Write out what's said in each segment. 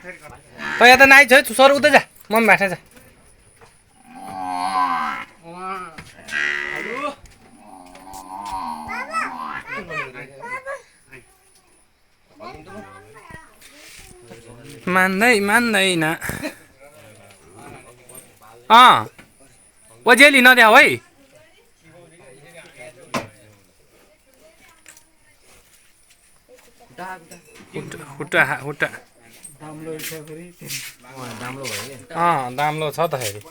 त यहाँ त नाइ छ सर उतै जा म पनि बाठा जा मान्दैन ओ जेली नद्या है हुट्टा दाम्लो छ त फेरि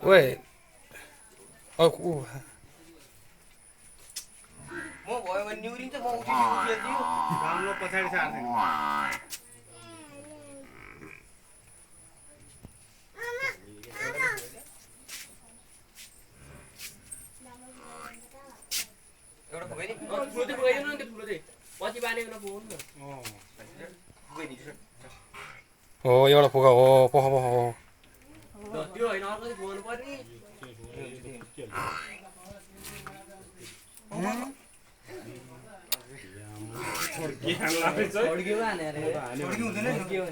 ओए म भयो भने निउरिन्छ म उठिदियो राम्रो पछाडी सार्छ एउटा खबै नि ठुलो चाहिँ पुगाइदिनु नि ठुलो चाहिँ पछि बानेको नपुग्नु नि पुगाइदिन्छु हो एउटा पुगा हो पोख हो त्यो हैन अर्को चाहिँ पुगाउनु पर्ने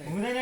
हुँदैन